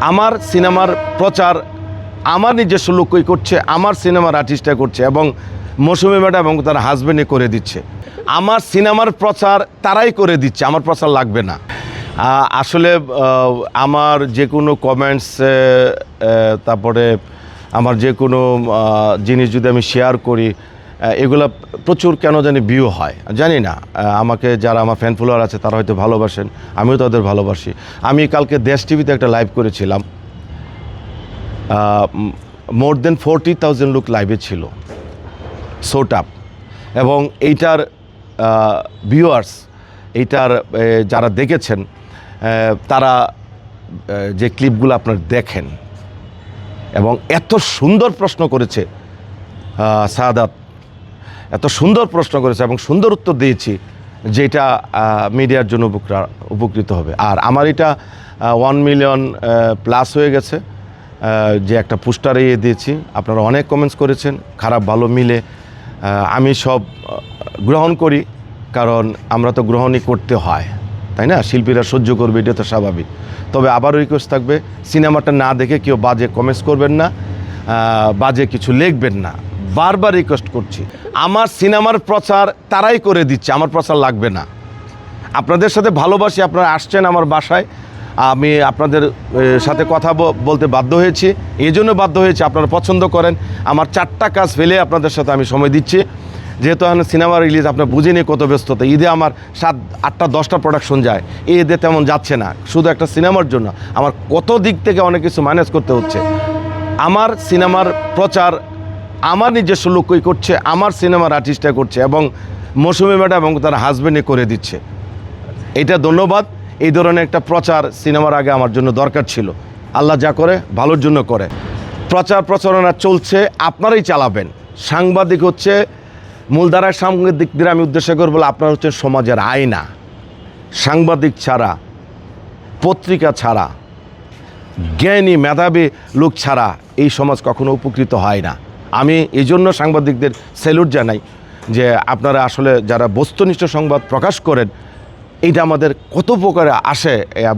আমার সিনেমার প্রচার আমার নিজস্ব লোকই করছে, আমার সিনেমার আর্টিস্টরা করছে এবং মৌসুমী ম্যাডাম এবং তার হাজবেন্ডে করে দিচ্ছে। আমার সিনেমার প্রচার তারাই করে দিচ্ছে, আমার প্রচার লাগবে না। আসলে আমার যে কোনো কমেন্টস, তারপরে আমার যে কোনো জিনিস যদি আমি শেয়ার করি, এগুলা প্রচুর কেন জানি ভিউ হয় জানি না। আমাকে যারা আমার ফ্যান ফলোয়ার আছে তারা হয়তো ভালোবাসেন, আমিও তাদের ভালোবাসি। আমি কালকে দেশ টিভিতে একটা লাইভ করেছিলাম, মোর দেন 40,000 লোক লাইভে ছিল, সোট আপ। এবং এইটার ভিউয়ার্স, এইটার যারা দেখেছেন তারা যে ক্লিপগুলো আপনার দেখেন, এবং এত সুন্দর প্রশ্ন করেছে সাদাত, এত সুন্দর প্রশ্ন করেছে এবং সুন্দর উত্তর দিয়েছি, যেটা মিডিয়ার জন্য উপকৃত হবে। আর আমার এটা 1 মিলিয়ন প্লাস হয়ে গেছে, যে একটা পোস্টারে দিয়েছি। আপনারা অনেক কমেন্টস করেছেন, খারাপ ভালো মিলে আমি সব গ্রহণ করি, কারণ আমরা তো গ্রহণই করতে হয়, তাই না? শিল্পীরা সহ্য করবে, এটা তো স্বাভাবিক। তবে আবারও রিকোয়েস্ট থাকবে, সিনেমাটা না দেখে কেউ বাজে কমেন্টস করবেন না, বাজে কিছু লিখবেন না, বারবার রিকোয়েস্ট করছি। আমার সিনেমার প্রচার তারাই করে দিচ্ছে, আমার প্রচার লাগবে না। আপনাদের সাথে ভালোবাসি, আপনারা আসছেন আমার বাসায়, আমি আপনাদের সাথে কথা বলতে বাধ্য হয়েছি, এই জন্য বাধ্য হয়েছি আপনারা পছন্দ করেন। আমার 4টা কাজ ফেলে আপনাদের সাথে আমি সময় দিচ্ছি, যেহেতু এখন সিনেমা রিলিজ আপনার বুঝিনি কত ব্যস্ততা। ঈদে আমার 7, 8টা 10টা প্রোডাকশন যায়, এই ঈদে তেমন যাচ্ছে না, শুধু একটা সিনেমার জন্য আমার কত দিক থেকে অনেক কিছু ম্যানেজ করতে হচ্ছে। আমার সিনেমার প্রচার আমার নিজস্ব লোকই করছে, আমার সিনেমার আর্টিস্টরা করছে এবং মৌসুমী ম্যাডাম এবং তার হাজবেন্ডে করে দিচ্ছে। এটা ধন্যবাদ। এই ধরনের একটা প্রচার সিনেমার আগে আমার জন্য দরকার ছিল। আল্লাহ যা করে ভালোর জন্য করে। প্রচার প্রচারণা চলছে, আপনারাই চালাবেন। সাংবাদিক হচ্ছে মূলধারার সাংবাদিকদের আমি উদ্দেশ্য করে বলে, আপনারা হচ্ছেন সমাজের আয়না। সাংবাদিক ছাড়া, পত্রিকা ছাড়া, জ্ঞানী মেধাবী লোক ছাড়া এই সমাজ কখনো উপকৃত হয় না। আমি এই জন্য সাংবাদিকদের স্যালুট জানাই, যে আপনারা আসলে যারা বস্তুনিষ্ঠ সংবাদ প্রকাশ করেন, এইটা আমাদের কত উপকারে আসে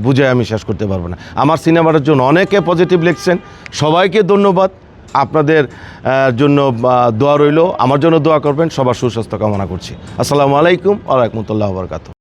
বুঝে আমি শেষ করতে পারবো না। আমার সিনেমাটার জন্য অনেকে পজিটিভ লিখছেন, সবাইকে ধন্যবাদ। আপনাদের জন্য দোয়া রইল, আমার জন্য দোয়া করবেন। সবার সুস্বাস্থ্য কামনা করছি। আসসালামু আলাইকুম ওয়া রাহমাতুল্লাহি ওয়া বারাকাতুহু।